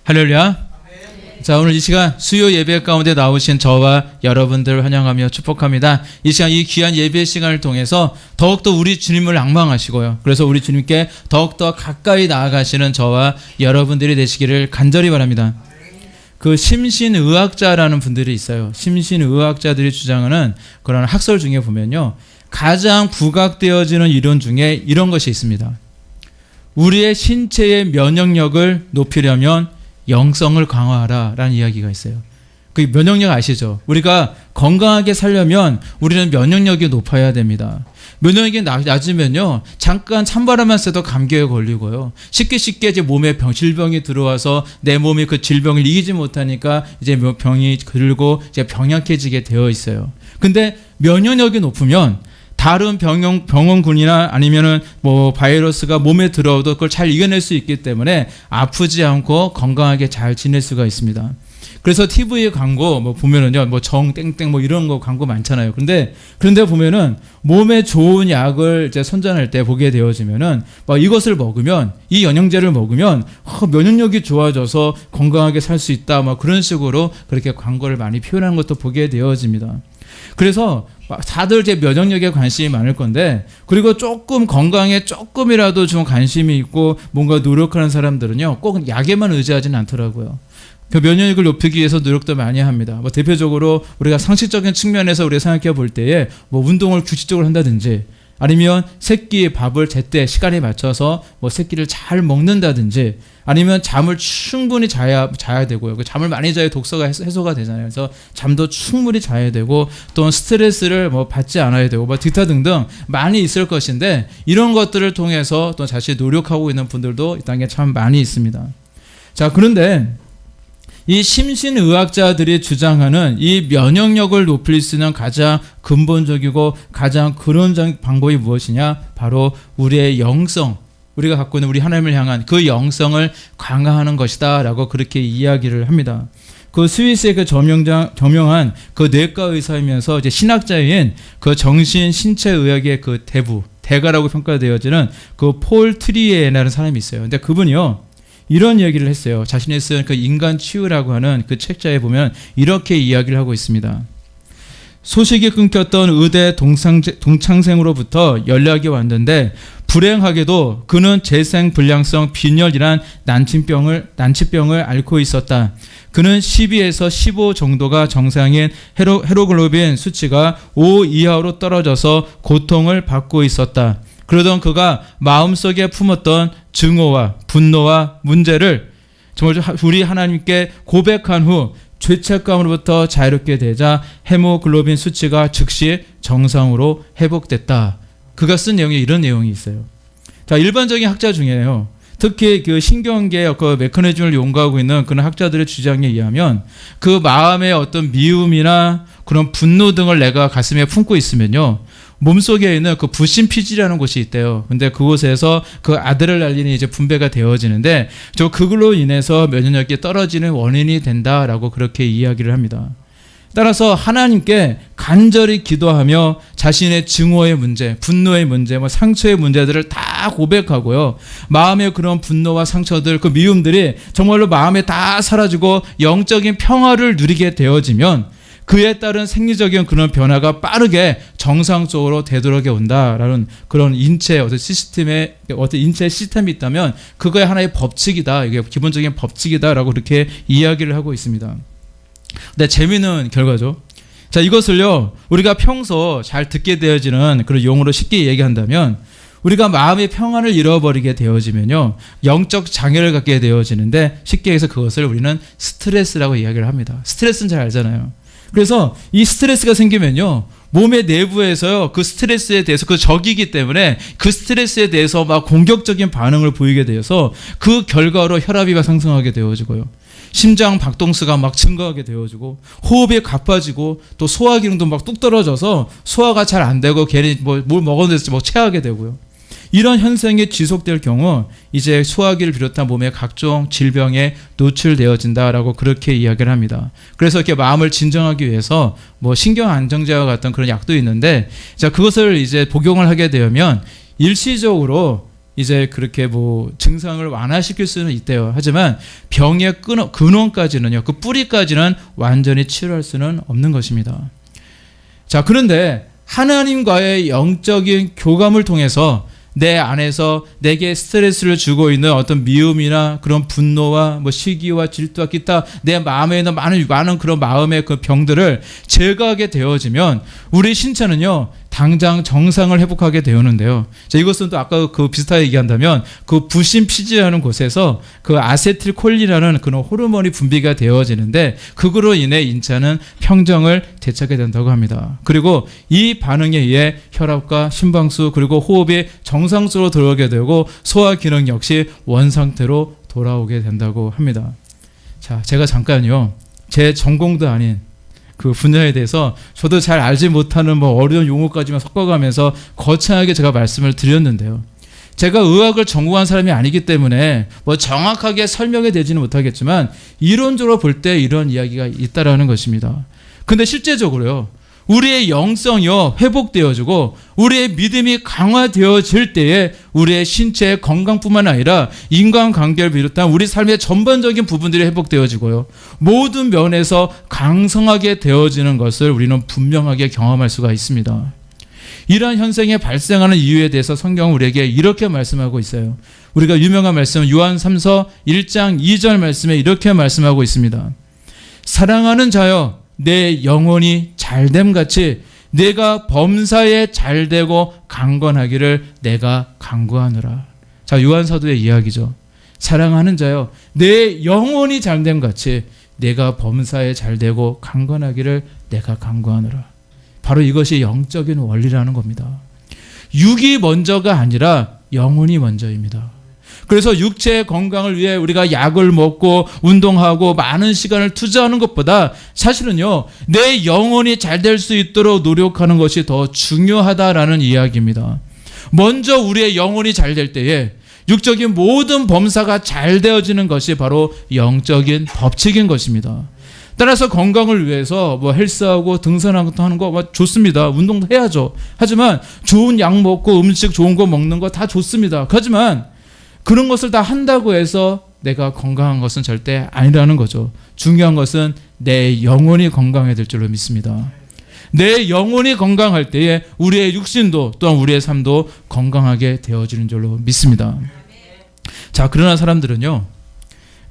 할렐루야. 자, 오늘 이 시간 수요 예배 가운데 나오신 저와 여러분들을 환영하며 축복합니다. 이 시간, 이 귀한 예배 시간을 통해서 더욱더 우리 주님을 앙망하시고요. 그래서 우리 주님께 더욱더 가까이 나아가시는 저와 여러분들이 되시기를 간절히 바랍니다. 그 심신의학자라는 분들이 있어요. 심신의학자들이 주장하는 그런 학설 중에 보면요, 가장 부각되어지는 이론 중에 이런 것이 있습니다. 우리의 신체의 면역력을 높이려면 영성을 강화하라 라는 이야기가 있어요. 그 면역력 아시죠? 우리가 건강하게 살려면 우리는 면역력이 높아야 됩니다. 면역력이 낮으면요, 잠깐 찬바람만 쐬도 감기에 걸리고요, 쉽게 이제 몸에 질병이 들어와서 내 몸이 그 질병을 이기지 못하니까 이제 병이 들고 이제 병약해지게 되어 있어요. 근데 면역력이 높으면 다른 병원군이나 아니면은 뭐 바이러스가 몸에 들어오도 그걸 잘 이겨낼 수 있기 때문에 아프지 않고 건강하게 잘 지낼 수가 있습니다. 그래서 TV 광고 뭐 보면은요, 뭐 정땡땡 뭐 이런 거 광고 많잖아요. 그런데 보면은 몸에 좋은 약을 이제 선전할 때 보게 되어지면은 막 이것을 먹으면, 이 영양제를 먹으면 면역력이 좋아져서 건강하게 살 수 있다, 막 그런 식으로 그렇게 광고를 많이 표현하는 것도 보게 되어집니다. 그래서 다들 제 면역력에 관심이 많을 건데, 그리고 조금 건강에 조금이라도 좀 관심이 있고 뭔가 노력하는 사람들은요, 꼭 약에만 의지하지는 않더라고요. 그 면역력을 높이기 위해서 노력도 많이 합니다. 뭐 대표적으로 우리가 상식적인 측면에서 우리가 생각해 볼 때에 뭐 운동을 규칙적으로 한다든지, 아니면 새끼의 밥을 제때 시간에 맞춰서 뭐 새끼를 잘 먹는다든지, 아니면 잠을 충분히 자야 되고요. 그 잠을 많이 자야 독소가 해소가 되잖아요. 그래서 잠도 충분히 자야 되고, 또 스트레스를 뭐 받지 않아야 되고, 뭐 기타 등등 많이 있을 것인데, 이런 것들을 통해서 또 자신이 노력하고 있는 분들도 이 땅에 참 많이 있습니다. 자, 그런데 이 심신의학자들이 주장하는 이 면역력을 높일 수 있는 가장 근본적이고 가장 근원적인 방법이 무엇이냐? 바로 우리의 영성, 우리가 갖고 있는 우리 하나님을 향한 그 영성을 강화하는 것이다 라고 그렇게 이야기를 합니다. 그 스위스의 그 저명한 그 뇌과 의사이면서 이제 신학자인 그 정신 신체의학의 그 대가라고 평가되어지는 그 폴 트리에라는 사람이 있어요. 근데 그분이요, 이런 얘기를 했어요. 자신이 쓴 그 인간 치유라고 하는 그 책자에 보면 이렇게 이야기를 하고 있습니다. 소식이 끊겼던 의대 동창생으로부터 연락이 왔는데, 불행하게도 그는 재생불량성 빈혈이란 난치병을 앓고 있었다. 그는 12에서 15 정도가 정상인 헤모글로빈 수치가 5 이하로 떨어져서 고통을 받고 있었다. 그러던 그가 마음속에 품었던 증오와 분노와 문제를 정말 우리 하나님께 고백한 후 죄책감으로부터 자유롭게 되자 헤모글로빈 수치가 즉시 정상으로 회복됐다. 그가 쓴 내용에 이런 내용이 있어요. 자, 일반적인 학자 중에요, 특히 그 신경계의 그 메커니즘을 연구하고 있는 그런 학자들의 주장에 의하면, 그 마음의 어떤 미움이나 그런 분노 등을 내가 가슴에 품고 있으면요, 몸속에 있는 그 부신피질이라는 곳이 있대요. 근데 그곳에서 그 아드레날린이 이제 분배가 되어지는데, 그걸로 인해서 면역력이 떨어지는 원인이 된다라고 그렇게 이야기를 합니다. 따라서 하나님께 간절히 기도하며 자신의 증오의 문제, 분노의 문제, 뭐 상처의 문제들을 다 고백하고요, 마음의 그런 분노와 상처들, 그 미움들이 정말로 마음에 다 사라지고 영적인 평화를 누리게 되어지면, 그에 따른 생리적인 그런 변화가 빠르게 정상적으로 되돌아게 온다라는 그런 인체 어떤 시스템이 있다면 그거의 하나의 법칙이다, 이게 기본적인 법칙이다라고 그렇게 이야기를 하고 있습니다. 근데 재미있는 결과죠. 자, 이것을요, 우리가 평소 잘 듣게 되어지는 그런 용어로 쉽게 얘기한다면, 우리가 마음의 평안을 잃어버리게 되어지면요, 영적 장애를 갖게 되어지는데, 쉽게 해서 그것을 우리는 스트레스라고 이야기를 합니다. 스트레스는 잘 알잖아요. 그래서 이 스트레스가 생기면요, 몸의 내부에서요, 그 스트레스에 대해서, 그 적이기 때문에 그 스트레스에 대해서 막 공격적인 반응을 보이게 되어서 그 결과로 혈압이 상승하게 되어지고요, 심장 박동수가 막 증가하게 되어지고, 호흡이 가빠지고, 또 소화 기능도 막 뚝 떨어져서 소화가 잘 안 되고 괜히 뭘 먹었는지 뭐 체하게 되고요. 이런 현상이 지속될 경우 이제 소화기를 비롯한 몸의 각종 질병에 노출되어진다라고 그렇게 이야기를 합니다. 그래서 이렇게 마음을 진정하기 위해서 뭐 신경 안정제와 같은 그런 약도 있는데, 자, 그것을 이제 복용을 하게 되면 일시적으로 이제 그렇게 뭐 증상을 완화시킬 수는 있대요. 하지만 병의 근원까지는요, 그 뿌리까지는 완전히 치료할 수는 없는 것입니다. 자, 그런데 하나님과의 영적인 교감을 통해서 내 안에서 내게 스트레스를 주고 있는 어떤 미움이나 그런 분노와 뭐 시기와 질투와 기타 내 마음에 있는 많은 그런 마음의 그 병들을 제거하게 되어지면 우리 신체는요, 당장 정상을 회복하게 되었는데요. 자, 이것은 또 아까 그 비슷하게 얘기한다면 그 부신 피지라는 곳에서 그 아세틸콜린이라는 그런 호르몬이 분비가 되어지는데 그거로 인해 인체는 평정을 되찾게 된다고 합니다. 그리고 이 반응에 의해 혈압과 심박수 그리고 호흡이 정상적으로 돌아오게 되고 소화 기능 역시 원상태로 돌아오게 된다고 합니다. 자, 제가 잠깐요, 제 전공도 아닌 그 분야에 대해서 저도 잘 알지 못하는 뭐 어려운 용어까지만 섞어가면서 거창하게 제가 말씀을 드렸는데요. 제가 의학을 전공한 사람이 아니기 때문에 뭐 정확하게 설명이 되지는 못하겠지만 이론적으로 볼 때 이런 이야기가 있다라는 것입니다. 근데 실제적으로요, 우리의 영성이요 회복되어지고 우리의 믿음이 강화되어질 때에 우리의 신체의 건강뿐만 아니라 인간관계를 비롯한 우리 삶의 전반적인 부분들이 회복되어지고요, 모든 면에서 강성하게 되어지는 것을 우리는 분명하게 경험할 수가 있습니다. 이러한 현상이 발생하는 이유에 대해서 성경은 우리에게 이렇게 말씀하고 있어요. 우리가 유명한 말씀 요한 3서 1장 2절 말씀에 이렇게 말씀하고 있습니다. 사랑하는 자여 내 영혼이 잘됨 같이 내가 범사에 잘되고 강건하기를 내가 간구하노라. 자, 요한 사도의 이야기죠. 사랑하는 자여 내 영혼이 잘됨 같이 내가 범사에 잘되고 강건하기를 내가 간구하노라. 바로 이것이 영적인 원리라는 겁니다. 육이 먼저가 아니라 영혼이 먼저입니다. 그래서 육체의 건강을 위해 우리가 약을 먹고 운동하고 많은 시간을 투자하는 것보다 사실은요, 내 영혼이 잘 될 수 있도록 노력하는 것이 더 중요하다라는 이야기입니다. 먼저 우리의 영혼이 잘 될 때에 육적인 모든 범사가 잘 되어지는 것이 바로 영적인 법칙인 것입니다. 따라서 건강을 위해서 뭐 헬스하고 등산하는 거 좋습니다. 운동도 해야죠. 하지만 좋은 약 먹고 음식 좋은 거 먹는 거 다 좋습니다. 하지만 그런 것을 다 한다고 해서 내가 건강한 것은 절대 아니라는 거죠. 중요한 것은 내 영혼이 건강해야 될 줄로 믿습니다. 내 영혼이 건강할 때에 우리의 육신도 또한 우리의 삶도 건강하게 되어지는 줄로 믿습니다. 자, 그러나 사람들은요,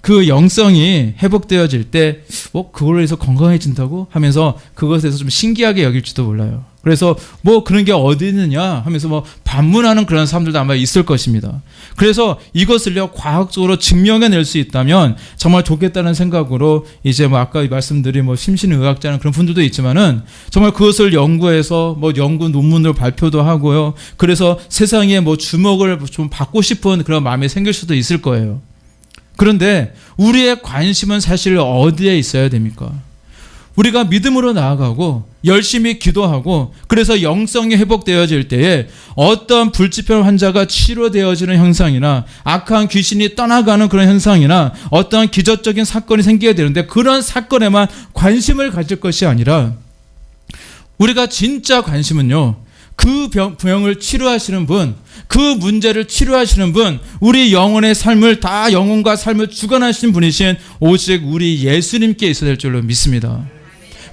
그 영성이 회복되어질 때 그걸로 해서 건강해진다고 하면서 그것에 대해서 좀 신기하게 여길지도 몰라요. 그래서 뭐 그런 게 어디 있느냐 하면서 뭐 반문하는 그런 사람들도 아마 있을 것입니다. 그래서 이것을요 과학적으로 증명해낼 수 있다면 정말 좋겠다는 생각으로 이제 뭐 아까 말씀드린 뭐 심신의학자는 그런 분들도 있지만은 정말 그것을 연구해서 뭐 연구 논문을 발표도 하고요. 그래서 세상에 뭐 주목을 좀 받고 싶은 그런 마음이 생길 수도 있을 거예요. 그런데 우리의 관심은 사실 어디에 있어야 됩니까? 우리가 믿음으로 나아가고 열심히 기도하고 그래서 영성이 회복되어질 때에 어떤 불치병 환자가 치료되어지는 현상이나 악한 귀신이 떠나가는 그런 현상이나 어떤 기적적인 사건이 생기게 되는데 그런 사건에만 관심을 가질 것이 아니라 우리가 진짜 관심은요, 그 병을 치료하시는 분, 그 문제를 치료하시는 분, 우리 영혼의 삶을 다 영혼과 삶을 주관하시는 분이신 오직 우리 예수님께 있어야 될 줄로 믿습니다.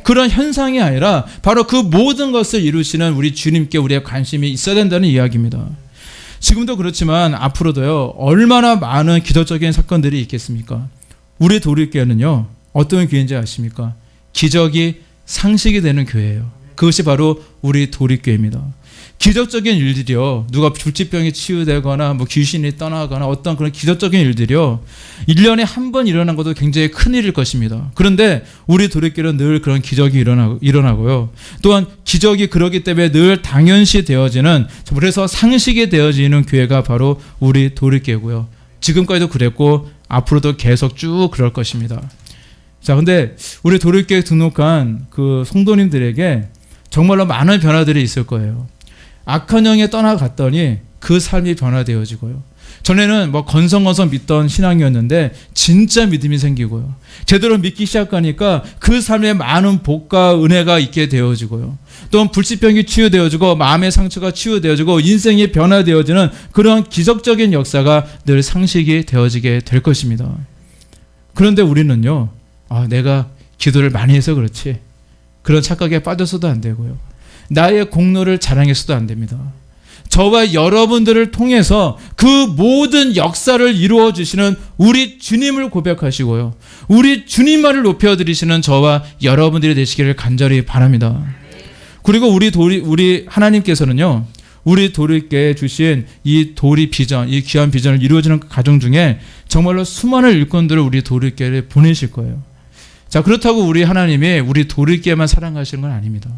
그런 현상이 아니라 바로 그 모든 것을 이루시는 우리 주님께 우리의 관심이 있어야 된다는 이야기입니다. 지금도 그렇지만 앞으로도요, 얼마나 많은 기적적인 사건들이 있겠습니까? 우리 도리교회는요, 어떤 교회인지 아십니까? 기적이 상식이 되는 교회예요. 그것이 바로 우리 도립교회입니다. 기적적인 일들이요, 누가 불치병이 치유되거나 뭐 귀신이 떠나거나 어떤 그런 기적적인 일들이요, 1년에 한 번 일어난 것도 굉장히 큰일일 것입니다. 그런데 우리 도립교회는 늘 그런 기적이 일어나고요, 또한 기적이 그러기 때문에 늘 당연시 되어지는, 그래서 상식이 되어지는 교회가 바로 우리 도립교회고요. 지금까지도 그랬고 앞으로도 계속 쭉 그럴 것입니다. 자, 근데 우리 도립교회 등록한 그 성도님들에게 정말로 많은 변화들이 있을 거예요. 악한 영에 떠나갔더니 그 삶이 변화되어지고요. 전에는 뭐 건성건성 믿던 신앙이었는데 진짜 믿음이 생기고요. 제대로 믿기 시작하니까 그 삶에 많은 복과 은혜가 있게 되어지고요. 또한 불치병이 치유되어지고 마음의 상처가 치유되어지고 인생이 변화되어지는 그런 기적적인 역사가 늘 상식이 되어지게 될 것입니다. 그런데 우리는요, 내가 기도를 많이 해서 그렇지, 그런 착각에 빠져서도 안 되고요. 나의 공로를 자랑해서도 안 됩니다. 저와 여러분들을 통해서 그 모든 역사를 이루어 주시는 우리 주님을 고백하시고요. 우리 주님만을 높여드리시는 저와 여러분들이 되시기를 간절히 바랍니다. 그리고 우리 하나님께서는요, 우리 도리께 주신 이 도리 비전, 이 귀한 비전을 이루어지는 가정 중에 정말로 수많은 일꾼들을 우리 도리께를 보내실 거예요. 자, 그렇다고 우리 하나님이 우리 도리께만 사랑하시는 건 아닙니다.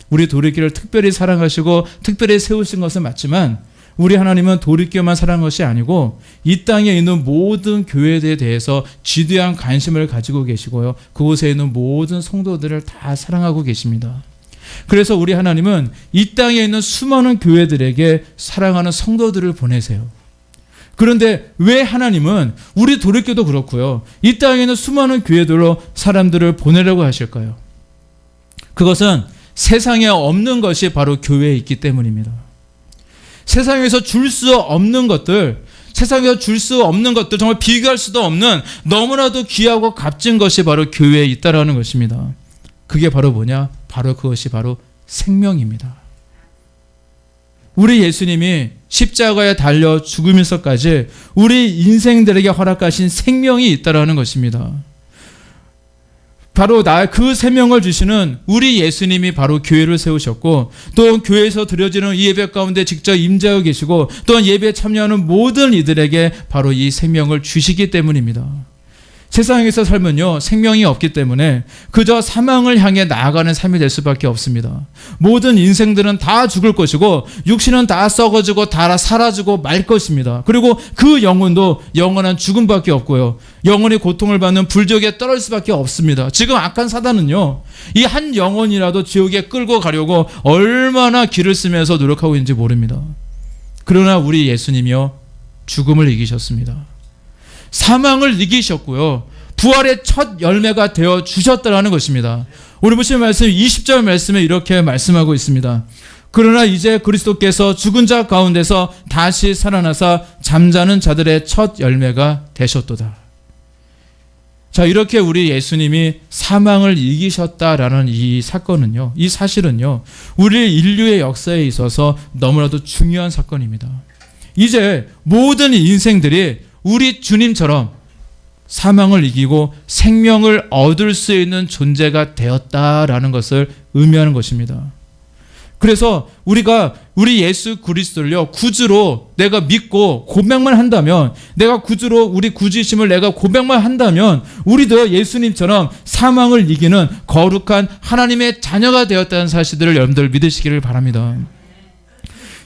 우리 도리께를 특별히 사랑하시고 특별히 세우신 것은 맞지만 우리 하나님은 도리께만 사랑한 것이 아니고 이 땅에 있는 모든 교회에 대해서 지대한 관심을 가지고 계시고요. 그곳에 있는 모든 성도들을 다 사랑하고 계십니다. 그래서 우리 하나님은 이 땅에 있는 수많은 교회들에게 사랑하는 성도들을 보내세요. 그런데 왜 하나님은 우리 도리교도 그렇고요, 이 땅에 있는 수많은 교회들로 사람들을 보내려고 하실까요? 그것은 세상에 없는 것이 바로 교회에 있기 때문입니다. 세상에서 줄 수 없는 것들, 정말 비교할 수도 없는 너무나도 귀하고 값진 것이 바로 교회에 있다라는 것입니다. 그게 바로 뭐냐? 그것이 바로 생명입니다. 우리 예수님이 십자가에 달려 죽으면서까지 우리 인생들에게 허락하신 생명이 있다라는 것입니다. 바로 그 생명을 주시는 우리 예수님이 바로 교회를 세우셨고, 또 교회에서 드려지는 이 예배 가운데 직접 임재하고 계시고, 또한 예배에 참여하는 모든 이들에게 바로 이 생명을 주시기 때문입니다. 세상에서 살면요, 생명이 없기 때문에 그저 사망을 향해 나아가는 삶이 될 수밖에 없습니다. 모든 인생들은 다 죽을 것이고 육신은 다 썩어지고 다 사라지고 말 것입니다. 그리고 그 영혼도 영원한 죽음밖에 없고요, 영원히 고통을 받는 불지옥에 떨어질 수밖에 없습니다. 지금 악한 사단은요, 이 한 영혼이라도 지옥에 끌고 가려고 얼마나 길을 쓰면서 노력하고 있는지 모릅니다. 그러나 우리 예수님이요, 죽음을 이기셨습니다. 사망을 이기셨고요, 부활의 첫 열매가 되어 주셨다는 것입니다. 오늘 보시는 말씀 20절 말씀에 이렇게 말씀하고 있습니다. 그러나 이제 그리스도께서 죽은 자 가운데서 다시 살아나사 잠자는 자들의 첫 열매가 되셨도다. 자, 이렇게 우리 예수님이 사망을 이기셨다라는 이 사건은요, 이 사실은요, 우리 인류의 역사에 있어서 너무나도 중요한 사건입니다. 이제 모든 인생들이 우리 주님처럼 사망을 이기고 생명을 얻을 수 있는 존재가 되었다라는 것을 의미하는 것입니다. 그래서 우리 예수 그리스도를요, 구주로 내가 믿고 고백만 한다면, 내가 구주로 우리 구주이심을 내가 고백만 한다면 우리도 예수님처럼 사망을 이기는 거룩한 하나님의 자녀가 되었다는 사실들을 여러분들 믿으시기를 바랍니다.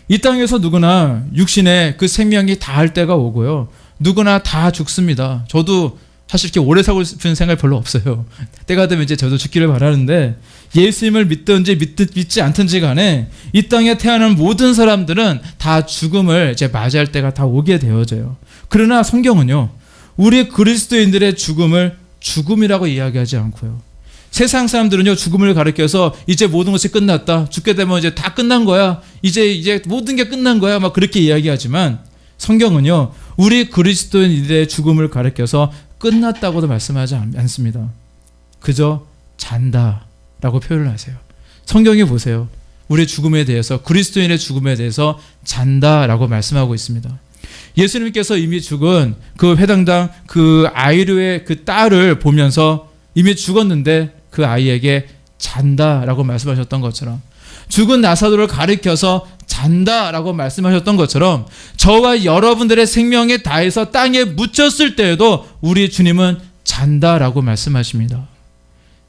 이 땅에서 누구나 육신의 그 생명이 다할 때가 오고요, 누구나 다 죽습니다. 저도 사실 이렇게 오래 살고 싶은 생각이 별로 없어요. 때가 되면 이제 저도 죽기를 바라는데, 예수님을 믿든지 믿지 않든지 간에 이 땅에 태어난 모든 사람들은 다 죽음을 이제 맞이할 때가 다 오게 되어져요. 그러나 성경은요, 우리 그리스도인들의 죽음을 죽음이라고 이야기하지 않고요, 세상 사람들은요, 죽음을 가리켜서 이제 모든 것이 끝났다, 죽게 되면 이제 다 끝난 거야, 이제 모든 게 끝난 거야, 막 그렇게 이야기하지만 성경은요, 우리 그리스도인들의 죽음을 가리켜서 끝났다고도 말씀하지 않습니다. 그저 잔다라고 표현을 하세요. 성경에 보세요. 우리 죽음에 대해서, 그리스도인의 죽음에 대해서 잔다라고 말씀하고 있습니다. 예수님께서 이미 죽은 그 회당당 그 아이류의 그 딸을 보면서 이미 죽었는데 그 아이에게 잔다라고 말씀하셨던 것처럼, 죽은 나사로를 가리켜서 잔다라고 말씀하셨던 것처럼, 저와 여러분들의 생명에 다해서 땅에 묻혔을 때에도 우리 주님은 잔다라고 말씀하십니다.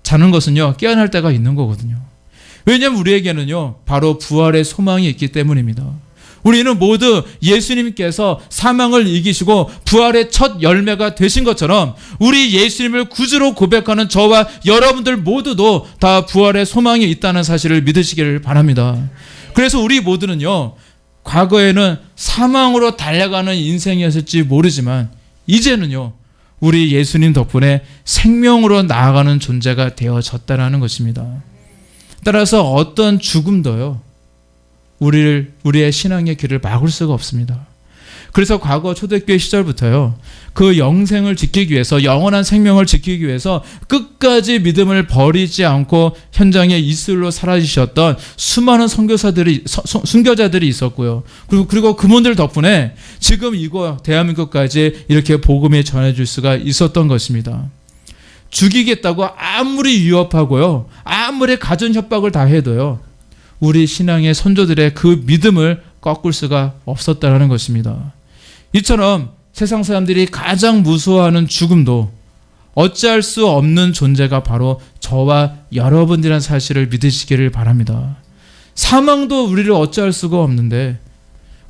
자는 것은요, 깨어날 때가 있는 거거든요. 왜냐하면 우리에게는요, 바로 부활의 소망이 있기 때문입니다. 우리는 모두 예수님께서 사망을 이기시고 부활의 첫 열매가 되신 것처럼 우리 예수님을 구주로 고백하는 저와 여러분들 모두도 다 부활의 소망이 있다는 사실을 믿으시기를 바랍니다. 그래서 우리 모두는요, 과거에는 사망으로 달려가는 인생이었을지 모르지만 이제는요, 우리 예수님 덕분에 생명으로 나아가는 존재가 되어졌다는 것입니다. 따라서 어떤 죽음도요, 우리의 신앙의 길을 막을 수가 없습니다. 그래서 과거 초대교회 시절부터요, 그 영생을 지키기 위해서, 영원한 생명을 지키기 위해서 끝까지 믿음을 버리지 않고 현장에 이슬로 사라지셨던 수많은 순교자들이 있었고요. 그리고 그분들 덕분에 지금 대한민국까지 이렇게 복음이 전해질 수가 있었던 것입니다. 죽이겠다고 아무리 위협하고요, 아무리 가전 협박을 다 해도요, 우리 신앙의 선조들의 그 믿음을 꺾을 수가 없었다는 것입니다. 이처럼 세상 사람들이 가장 무서워하는 죽음도 어찌할 수 없는 존재가 바로 저와 여러분들이라는 사실을 믿으시기를 바랍니다. 사망도 우리를 어찌할 수가 없는데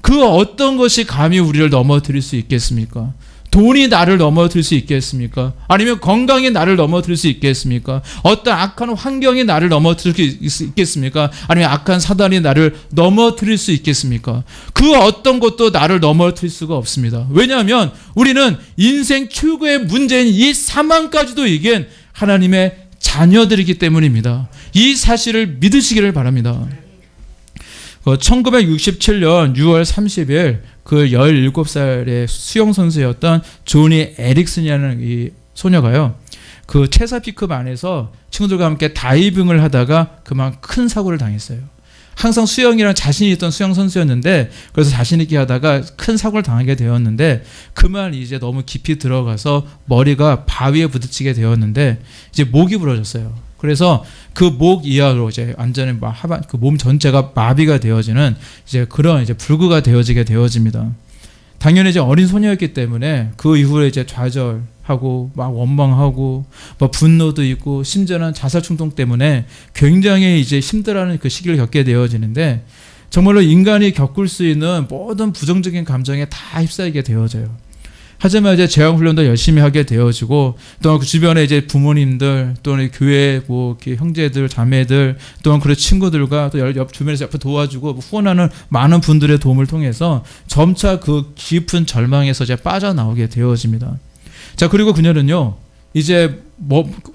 그 어떤 것이 감히 우리를 넘어뜨릴 수 있겠습니까? 돈이 나를 넘어뜨릴 수 있겠습니까? 아니면 건강이 나를 넘어뜨릴 수 있겠습니까? 어떤 악한 환경이 나를 넘어뜨릴 수 있겠습니까? 아니면 악한 사단이 나를 넘어뜨릴 수 있겠습니까? 그 어떤 것도 나를 넘어뜨릴 수가 없습니다. 왜냐하면 우리는 인생 최고의 문제인 이 사망까지도 이긴 하나님의 자녀들이기 때문입니다. 이 사실을 믿으시기를 바랍니다. 1967년 6월 30일 그 17살의 수영선수였던 조니 에릭슨이라는 이 소녀가요, 그 체사피급 안에서 친구들과 함께 다이빙을 하다가 그만 큰 사고를 당했어요. 항상 수영이랑 자신이 있던 수영선수였는데, 그래서 자신있게 하다가 큰 사고를 당하게 되었는데, 그만 이제 너무 깊이 들어가서 머리가 바위에 부딪히게 되었는데, 이제 목이 부러졌어요. 그래서 그 목 이하로 이제 완전히 그 몸 전체가 마비가 되어지는 그런 불구가 되어지게 되어집니다. 당연히 이제 어린 소녀였기 때문에 그 이후에 이제 좌절하고 막 원망하고 분노도 있고 심지어는 자살 충동 때문에 굉장히 이제 힘들어하는 그 시기를 겪게 되어지는데, 정말로 인간이 겪을 수 있는 모든 부정적인 감정에 다 휩싸이게 되어져요. 하지만 이제 재활 훈련도 열심히 하게 되어지고, 또한 그 주변에 이제 부모님들, 또는 교회 형제들, 자매들, 또한 그런 친구들과 또 옆 주변에서 옆에 도와주고 후원하는 많은 분들의 도움을 통해서 점차 그 깊은 절망에서 이제 빠져나오게 되어집니다. 자, 그리고 그녀는요, 이제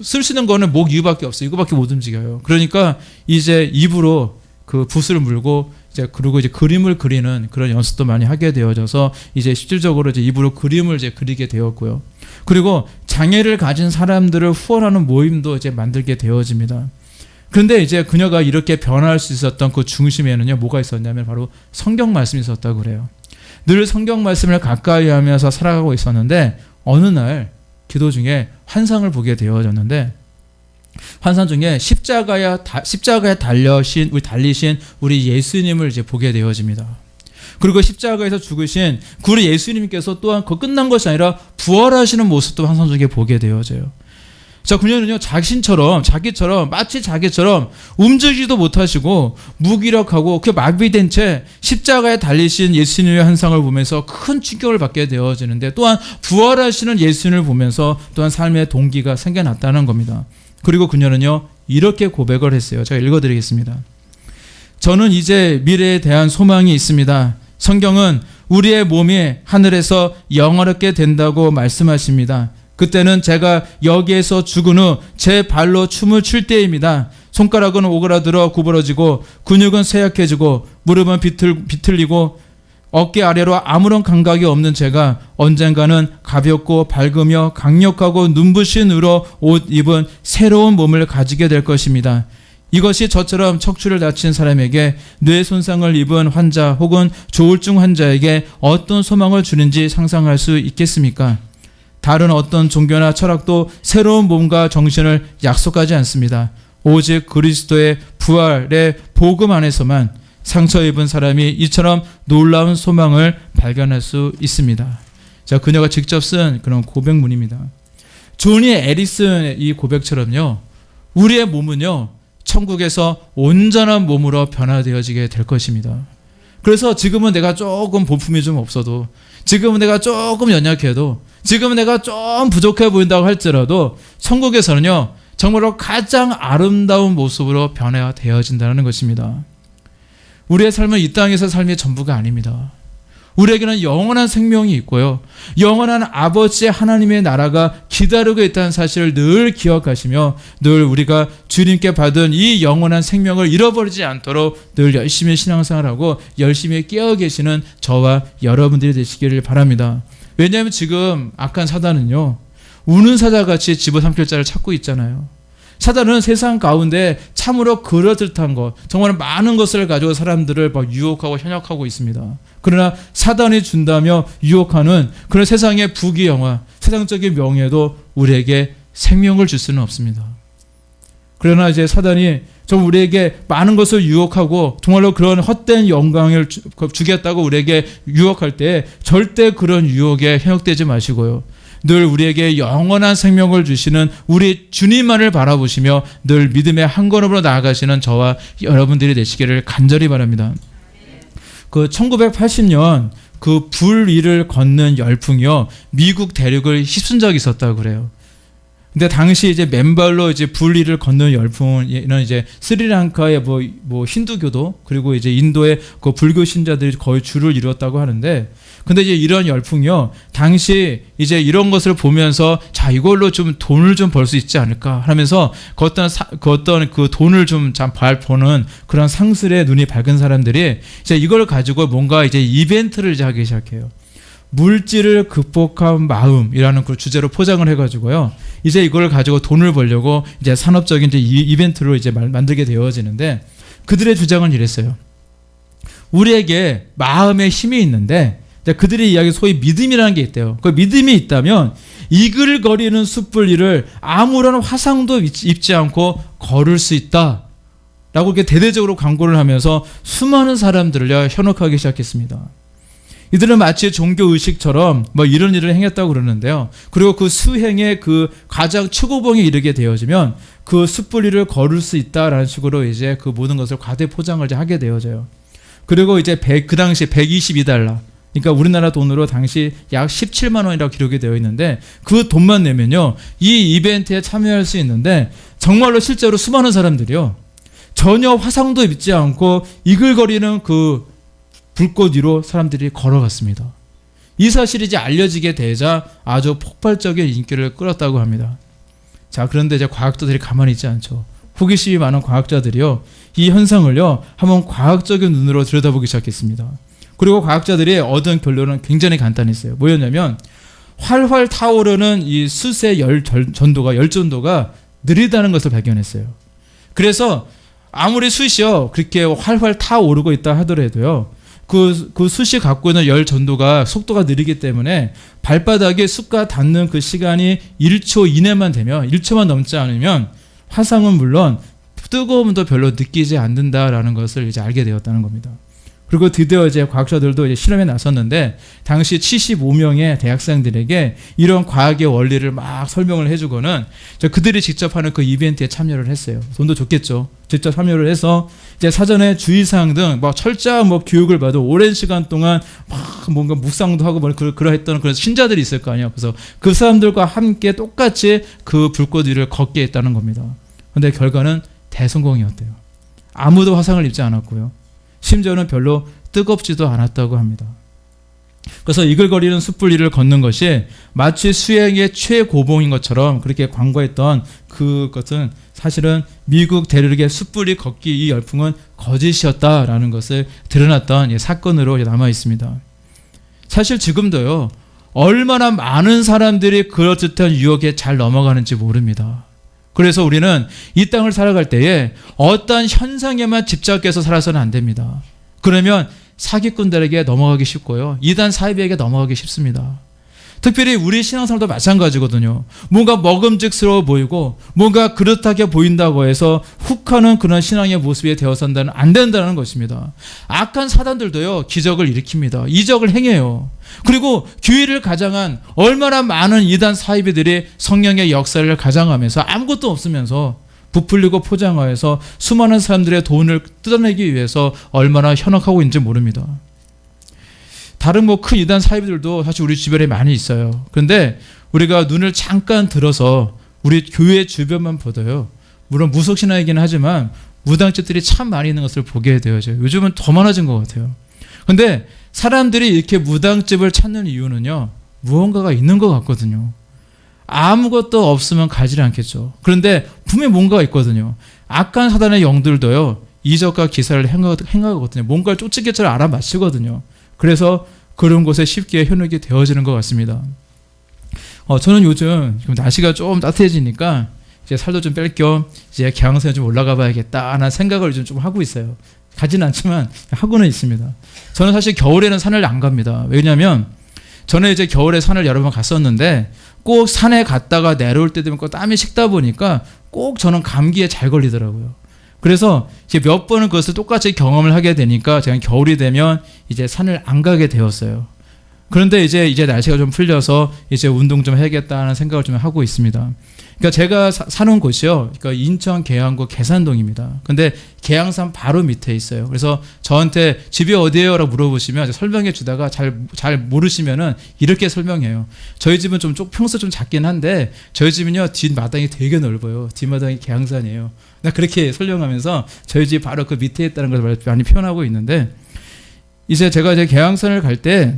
쓸 수 있는 거는 목 이거밖에 없어요. 이거밖에 못 움직여요. 그러니까 이제 입으로 그 붓을 물고 그리고 이제 그림을 그리는 그런 연습도 많이 하게 되어져서 이제 실질적으로 이제 입으로 그림을 이제 그리게 되었고요. 그리고 장애를 가진 사람들을 후원하는 모임도 이제 만들게 되어집니다. 그런데 이제 그녀가 이렇게 변화할 수 있었던 그 중심에는요, 뭐가 있었냐면 바로 성경 말씀이 있었다고 그래요. 늘 성경 말씀을 가까이 하면서 살아가고 있었는데, 어느 날 기도 중에 환상을 보게 되어졌는데, 환상 중에 십자가에 달리신 우리 예수님을 이제 보게 되어집니다. 그리고 십자가에서 죽으신 우리 예수님께서 또한 그 끝난 것이 아니라 부활하시는 모습도 환상 중에 보게 되어져요. 자, 그녀는요, 마치 자기처럼 움직이지도 못하시고 무기력하고 그 마비된 채 십자가에 달리신 예수님의 환상을 보면서 큰 충격을 받게 되어지는데, 또한 부활하시는 예수님을 보면서 또한 삶의 동기가 생겨났다는 겁니다. 그리고 그녀는요, 이렇게 고백을 했어요. 제가 읽어드리겠습니다. 저는 이제 미래에 대한 소망이 있습니다. 성경은 우리의 몸이 하늘에서 영원하게 된다고 말씀하십니다. 그때는 제가 여기에서 죽은 후 제 발로 춤을 출 때입니다. 손가락은 오그라들어 구부러지고 근육은 쇠약해지고 무릎은 비틀리고 어깨 아래로 아무런 감각이 없는 제가 언젠가는 가볍고 밝으며 강력하고 눈부신 으로 옷 입은 새로운 몸을 가지게 될 것입니다. 이것이 저처럼 척추를 다친 사람에게, 뇌 손상을 입은 환자 혹은 조울증 환자에게 어떤 소망을 주는지 상상할 수 있겠습니까? 다른 어떤 종교나 철학도 새로운 몸과 정신을 약속하지 않습니다. 오직 그리스도의 부활의 복음 안에서만 상처 입은 사람이 이처럼 놀라운 소망을 발견할 수 있습니다. 자, 그녀가 직접 쓴 그런 고백문입니다. 조니 에릭슨의 이 고백처럼요, 우리의 몸은요, 천국에서 온전한 몸으로 변화되어지게 될 것입니다. 그래서 지금은 내가 조금 볼품이 좀 없어도, 지금은 내가 조금 연약해도, 지금은 내가 좀 부족해 보인다고 할지라도 천국에서는요, 정말로 가장 아름다운 모습으로 변화되어진다는 것입니다. 우리의 삶은 이 땅에서 삶의 전부가 아닙니다. 우리에게는 영원한 생명이 있고요. 영원한 아버지 하나님의 나라가 기다리고 있다는 사실을 늘 기억하시며 늘 우리가 주님께 받은 이 영원한 생명을 잃어버리지 않도록 늘 열심히 신앙생활하고 열심히 깨어 계시는 저와 여러분들이 되시기를 바랍니다. 왜냐하면 지금 악한 사단은요, 우는 사자같이 집어삼킬 자를 찾고 있잖아요. 사단은 세상 가운데 참으로 그럴듯한 것, 정말 많은 것을 가지고 사람들을 막 유혹하고 현혹하고 있습니다. 그러나 사단이 준다며 유혹하는 그런 세상의 부귀영화, 세상적인 명예도 우리에게 생명을 줄 수는 없습니다. 그러나 이제 사단이 좀 우리에게 많은 것을 유혹하고 정말로 그런 헛된 영광을 주겠다고 우리에게 유혹할 때 절대 그런 유혹에 현혹되지 마시고요. 늘 우리에게 영원한 생명을 주시는 우리 주님만을 바라보시며 늘 믿음의 한 걸음으로 나아가시는 저와 여러분들이 되시기를 간절히 바랍니다. 그 1980년 그 불 위를 걷는 열풍이요, 미국 대륙을 휩쓴 적이 있었다고 그래요. 근데 당시 이제 맨발로 이제 불 위를 걷는 열풍은 이제 스리랑카의 뭐 힌두교도 그리고 이제 인도의 그 불교 신자들이 거의 줄을 이뤘다고 하는데, 근데 이제 이런 열풍이요, 당시 이제 이런 것을 보면서 자, 이걸로 좀 돈을 좀 벌 수 있지 않을까 하면서 그 어떤 그 돈을 좀 잘 버는 그런 상술에 눈이 밝은 사람들이 이제 이걸 가지고 뭔가 이제 이벤트를 이제 하기 시작해요. 물질을 극복한 마음이라는 그 주제로 포장을 해가지고요, 이제 이걸 가지고 돈을 벌려고 이제 산업적인 이제 이벤트로 이제 만들게 되어지는데, 그들의 주장은 이랬어요. 우리에게 마음의 힘이 있는데, 그들의 이야기 소위 믿음이라는 게 있대요. 그 믿음이 있다면 이글거리는 숯불 위를 아무런 화상도 입지 않고 걸을 수 있다 라고 이렇게 대대적으로 광고를 하면서 수많은 사람들을 현혹하기 시작했습니다. 이들은 마치 종교의식처럼 뭐 이런 일을 행했다고 그러는데요. 그리고 그 수행의 그 가장 최고봉에 이르게 되어지면 그 숯불 위를 걸을 수 있다라는 식으로 이제 그 모든 것을 과대 포장을 이제 하게 되어져요. 그리고 이제 그 당시 122달러, 그러니까 우리나라 돈으로 당시 약 17만 원이라고 기록이 되어 있는데, 그 돈만 내면요, 이 이벤트에 참여할 수 있는데 정말로 실제로 수많은 사람들이요, 전혀 화상도 입지 않고 이글거리는 그 불꽃 위로 사람들이 걸어갔습니다. 이 사실이 이제 알려지게 되자 아주 폭발적인 인기를 끌었다고 합니다. 자, 그런데 이제 과학자들이 가만히 있지 않죠. 호기심이 많은 과학자들이요, 이 현상을요 한번 과학적인 눈으로 들여다보기 시작했습니다. 그리고 과학자들이 얻은 결론은 굉장히 간단했어요. 뭐였냐면, 활활 타오르는 이 숯의 열전도가 느리다는 것을 발견했어요. 그래서 아무리 숯이요 그렇게 활활 타오르고 있다 하더라도요, 그 숯이 갖고 있는 열 전도가 속도가 느리기 때문에 발바닥에 숯과 닿는 그 시간이 1초 이내만 되면, 1초만 넘지 않으면 화상은 물론 뜨거움도 별로 느끼지 않는다라는 것을 이제 알게 되었다는 겁니다. 그리고 드디어 이제 과학자들도 이제 실험에 나섰는데, 당시 75명의 대학생들에게 이런 과학의 원리를 막 설명을 해주고는 그들이 직접 하는 그 이벤트에 참여를 했어요. 돈도 좋겠죠. 직접 참여를 해서 이제 사전에 주의사항 등 막 철저한 뭐 교육을 받아 오랜 시간 동안 막 뭔가 묵상도 하고 뭐 그러했던 그런 신자들이 있을 거 아니에요. 그래서 그 사람들과 함께 똑같이 그 불꽃 위를 걷게 했다는 겁니다. 그런데 결과는 대성공이었대요. 아무도 화상을 입지 않았고요, 심지어는 별로 뜨겁지도 않았다고 합니다. 그래서 이글거리는 숯불 위를 걷는 것이 마치 수행의 최고봉인 것처럼 그렇게 광고했던 그것은 사실은 미국 대륙의 숯불 위 걷기 이 열풍은 거짓이었다라는 것을 드러났던 사건으로 남아 있습니다. 사실 지금도요, 얼마나 많은 사람들이 그럴듯한 유혹에 잘 넘어가는지 모릅니다. 그래서 우리는 이 땅을 살아갈 때에 어떠한 현상에만 집착해서 살아서는 안 됩니다. 그러면 사기꾼들에게 넘어가기 쉽고요, 이단 사이비에게 넘어가기 쉽습니다. 특별히 우리 신앙생활도 마찬가지거든요. 뭔가 먹음직스러워 보이고 뭔가 그렇다게 보인다고 해서 훅하는 그런 신앙의 모습이 되어서는 안 된다는 것입니다. 악한 사단들도요 기적을 일으킵니다. 이적을 행해요. 그리고 교회를 가장한 얼마나 많은 이단 사이비들이 성령의 역사를 가장하면서 아무것도 없으면서 부풀리고 포장하여서 수많은 사람들의 돈을 뜯어내기 위해서 얼마나 현혹하고 있는지 모릅니다. 다른 뭐 큰 이단 사이비들도 사실 우리 주변에 많이 있어요. 그런데 우리가 눈을 잠깐 들어서 우리 교회 주변만 보도요, 물론 무속신앙이긴 하지만 무당집들이 참 많이 있는 것을 보게 되어져요. 요즘은 더 많아진 것 같아요. 근데 사람들이 이렇게 무당집을 찾는 이유는요, 무언가가 있는 것 같거든요. 아무것도 없으면 가지 않겠죠. 그런데 분명히 뭔가가 있거든요. 악한 사단의 영들도요, 이적과 기사를 행하거든요. 뭔가를 쫓기처럼 알아맞히거든요. 그래서 그런 곳에 쉽게 현혹이 되어지는 것 같습니다. 저는 요즘 날씨가 좀 따뜻해지니까 이제 살도 좀 뺄 겸 이제 계양산에 좀 올라가 봐야겠다 하는 생각을 요즘 좀 하고 있어요. 가지는 않지만 하고는 있습니다. 저는 사실 겨울에는 산을 안 갑니다. 왜냐하면 저는 이제 겨울에 산을 여러 번 갔었는데 꼭 산에 갔다가 내려올 때 되면 꼭 땀이 식다 보니까 꼭 저는 감기에 잘 걸리더라고요. 그래서 이제 몇 번은 그것을 똑같이 경험을 하게 되니까 제가 겨울이 되면 이제 산을 안 가게 되었어요. 그런데 이제 날씨가 좀 풀려서 이제 운동 좀 해야겠다는 생각을 좀 하고 있습니다. 그러니까 제가 사는 곳이요, 그러니까 인천 계양구 계산동입니다. 근데 계양산 바로 밑에 있어요. 그래서 저한테 집이 어디예요라고 물어보시면 설명해 주다가 잘 모르시면은 이렇게 설명해요. 저희 집은 평소 좀 작긴 한데 저희 집은요 뒷마당이 되게 넓어요. 뒷마당이 계양산이에요. 나 그렇게 설명하면서 저희 집 바로 그 밑에 있다는 걸 많이 표현하고 있는데, 이제 제가 이제 계양산을 갈 때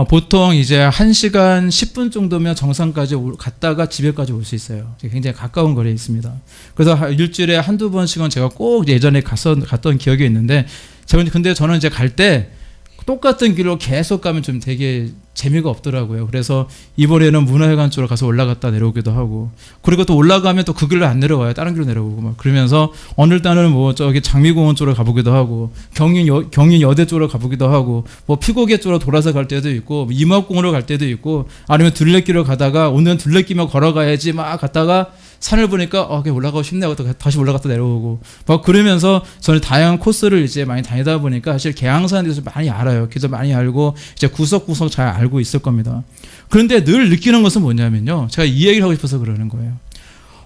보통 이제 1시간 10분 정도면 정상까지 갔다가 집에까지 올 수 있어요. 굉장히 가까운 거리에 있습니다. 그래서 일주일에 한두 번씩은 제가 꼭 예전에 갔던 기억이 있는데, 근데 저는 이제 갈 때 똑같은 길로 계속 가면 좀 되게 재미가 없더라고요. 그래서 이번에는 문화회관 쪽으로 가서 올라갔다 내려오기도 하고, 그리고 또 올라가면 또 그 길로 안 내려와요. 다른 길로 내려오고 막 그러면서 어느 날은 뭐 저기 장미공원 쪽으로 가보기도 하고, 경인여대 쪽으로 가보기도 하고, 뭐 피고개 쪽으로 돌아서 갈 때도 있고, 임학공원으로 갈 때도 있고, 아니면 둘레길로 가다가 오늘은 둘레길만 걸어가야지 막 갔다가 산을 보니까 올라가고 싶네 하고 다시 올라갔다 내려오고 막 그러면서 저는 다양한 코스를 이제 많이 다니다 보니까 사실 계양산에 대해서 많이 알아요. 그래서 많이 알고 이제 구석구석 잘 알고 있을 겁니다. 그런데 늘 느끼는 것은 뭐냐면요, 제가 이 얘기를 하고 싶어서 그러는 거예요.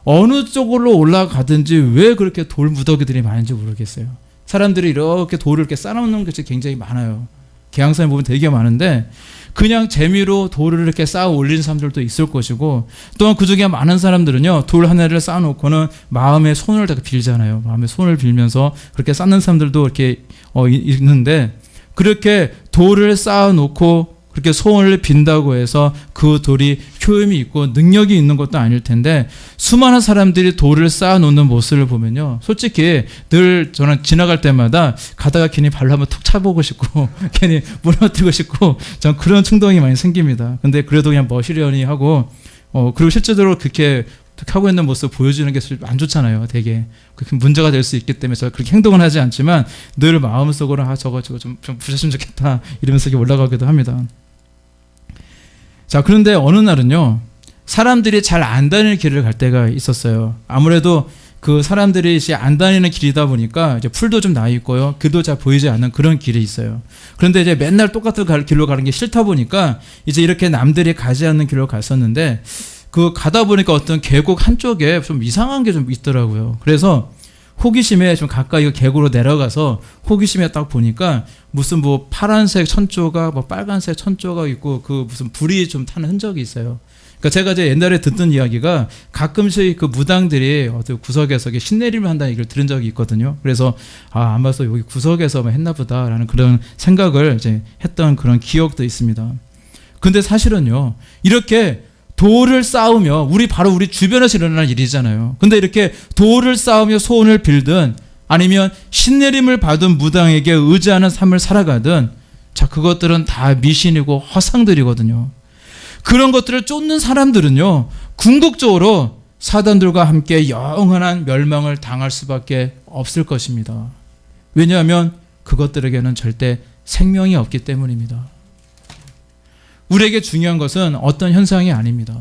어느 쪽으로 올라가든지 왜 그렇게 돌 무더기들이 많은지 모르겠어요. 사람들이 이렇게 돌을 이렇게 쌓아놓는 것이 굉장히 많아요. 계양산에 보면 되게 많은데 그냥 재미로 돌을 이렇게 쌓아 올리는 사람들도 있을 것이고, 또한 그 중에 많은 사람들은요, 돌 하나를 쌓아놓고는 마음에 손을 다 빌잖아요. 마음에 손을 빌면서 그렇게 쌓는 사람들도 이렇게 있는데, 그렇게 돌을 쌓아놓고 그렇게 소원을 빈다고 해서 그 돌이 효임이 있고 능력이 있는 것도 아닐 텐데, 수많은 사람들이 돌을 쌓아놓는 모습을 보면요, 솔직히 늘 저는 지나갈 때마다 가다가 괜히 발로 한번 툭 차보고 싶고 괜히 무너뜨리고 싶고 전 그런 충동이 많이 생깁니다. 근데 그래도 그냥 멋이려니 하고, 그리고 실제로 그렇게 하고 있는 모습 보여주는 게 안 좋잖아요. 되게 문제가 될 수 있기 때문에 제가 그렇게 행동은 하지 않지만 늘 마음속으로 저거 좀 부셨으면 좋겠다 이러면서 이렇게 올라가기도 합니다. 자, 그런데 어느 날은요, 사람들이 잘 안 다니는 길을 갈 때가 있었어요. 아무래도 그 사람들이 이제 안 다니는 길이다 보니까 이제 풀도 좀 나 있고요, 길도 잘 보이지 않는 그런 길이 있어요. 그런데 이제 맨날 똑같은 길로 가는 게 싫다 보니까 이제 이렇게 남들이 가지 않는 길로 갔었는데, 그 가다 보니까 어떤 계곡 한쪽에 좀 이상한 게 좀 있더라고요. 그래서 호기심에 좀 가까이 계곡으로 내려가서 호기심에 딱 보니까 무슨 뭐 파란색 천조각, 뭐 빨간색 천조각 있고 그 무슨 불이 좀 타는 흔적이 있어요. 그러니까 제가 이제 옛날에 듣던 이야기가 가끔씩 그 무당들이 어떤 구석에서 신내림을 한다는 얘기를 들은 적이 있거든요. 그래서 아마도 여기 구석에서만 했나 보다라는 그런 생각을 이제 했던 그런 기억도 있습니다. 근데 사실은요, 이렇게 돌을 쌓으며 바로 우리 주변에서 일어나는 일이잖아요. 근데 이렇게 돌을 쌓으며 소원을 빌든 아니면 신내림을 받은 무당에게 의지하는 삶을 살아가든, 자, 그것들은 다 미신이고 허상들이거든요. 그런 것들을 쫓는 사람들은요, 궁극적으로 사단들과 함께 영원한 멸망을 당할 수밖에 없을 것입니다. 왜냐하면 그것들에게는 절대 생명이 없기 때문입니다. 우리에게 중요한 것은 어떤 현상이 아닙니다.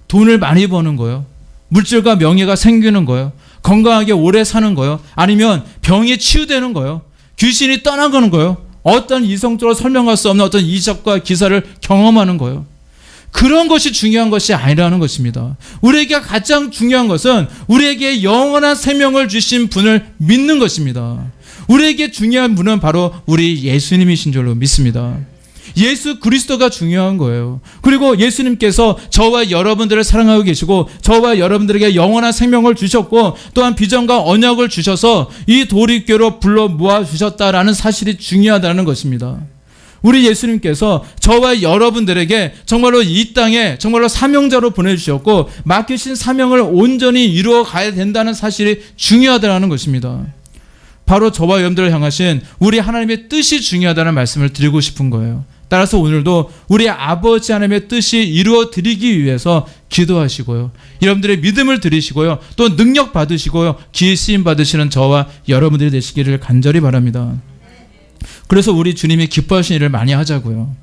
돈을 많이 버는 거요, 물질과 명예가 생기는 거요, 건강하게 오래 사는 거요, 아니면 병이 치유되는 거요, 귀신이 떠나가는 거요, 어떤 이성적으로 설명할 수 없는 어떤 이적과 기사를 경험하는 거요. 그런 것이 중요한 것이 아니라는 것입니다. 우리에게 가장 중요한 것은 우리에게 영원한 생명을 주신 분을 믿는 것입니다. 우리에게 중요한 분은 바로 우리 예수님이신 줄로 믿습니다. 예수 그리스도가 중요한 거예요. 그리고 예수님께서 저와 여러분들을 사랑하고 계시고 저와 여러분들에게 영원한 생명을 주셨고 또한 비전과 언약을 주셔서 이 도립교로 불러 모아 주셨다라는 사실이 중요하다는 것입니다. 우리 예수님께서 저와 여러분들에게 정말로 이 땅에 정말로 사명자로 보내주셨고 맡기신 사명을 온전히 이루어 가야 된다는 사실이 중요하다는 것입니다. 바로 저와 여러분들을 향하신 우리 하나님의 뜻이 중요하다는 말씀을 드리고 싶은 거예요. 따라서 오늘도 우리 아버지 하나님의 뜻이 이루어 드리기 위해서 기도하시고요. 여러분들의 믿음을 드리시고요. 또 능력 받으시고요. 기회 쓰임 받으시는 저와 여러분들이 되시기를 간절히 바랍니다. 그래서 우리 주님이 기뻐하시는 일을 많이 하자고요.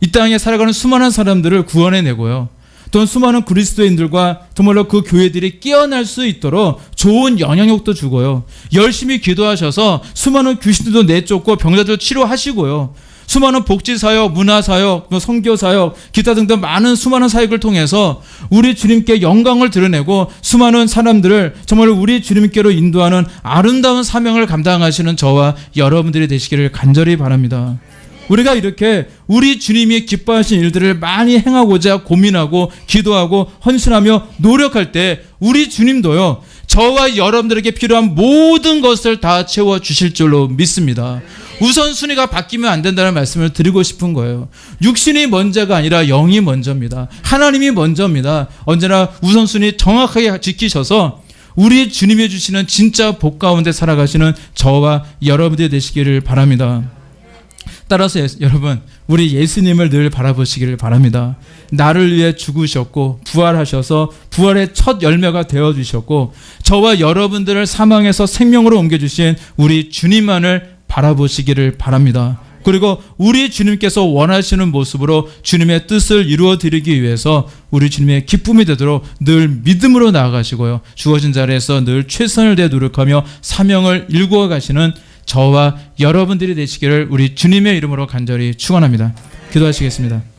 이 땅에 살아가는 수많은 사람들을 구원해내고요. 또는 수많은 그리스도인들과 정말로 그 교회들이 깨어날 수 있도록 좋은 영향력도 주고요. 열심히 기도하셔서 수많은 귀신들도 내쫓고 병자들 치료하시고요. 수많은 복지사역, 문화사역, 선교사역, 기타 등등 많은 수많은 사역을 통해서 우리 주님께 영광을 드러내고 수많은 사람들을 정말 우리 주님께로 인도하는 아름다운 사명을 감당하시는 저와 여러분들이 되시기를 간절히 바랍니다. 우리가 이렇게 우리 주님이 기뻐하신 일들을 많이 행하고자 고민하고 기도하고 헌신하며 노력할 때 우리 주님도요, 저와 여러분들에게 필요한 모든 것을 다 채워주실 줄로 믿습니다. 우선순위가 바뀌면 안 된다는 말씀을 드리고 싶은 거예요. 육신이 먼저가 아니라 영이 먼저입니다. 하나님이 먼저입니다. 언제나 우선순위 정확하게 지키셔서 우리 주님이 주시는 진짜 복 가운데 살아가시는 저와 여러분들이 되시기를 바랍니다. 따라서 여러분, 우리 예수님을 늘 바라보시기를 바랍니다. 나를 위해 죽으셨고 부활하셔서 부활의 첫 열매가 되어주셨고 저와 여러분들을 사망에서 생명으로 옮겨주신 우리 주님만을 바라보시기를 바랍니다. 그리고 우리 주님께서 원하시는 모습으로 주님의 뜻을 이루어 드리기 위해서 우리 주님의 기쁨이 되도록 늘 믿음으로 나아가시고요. 주어진 자리에서 늘 최선을 다해 노력하며 사명을 일구어 가시는 저와 여러분들이 되시기를 우리 주님의 이름으로 간절히 축원합니다. 기도하시겠습니다.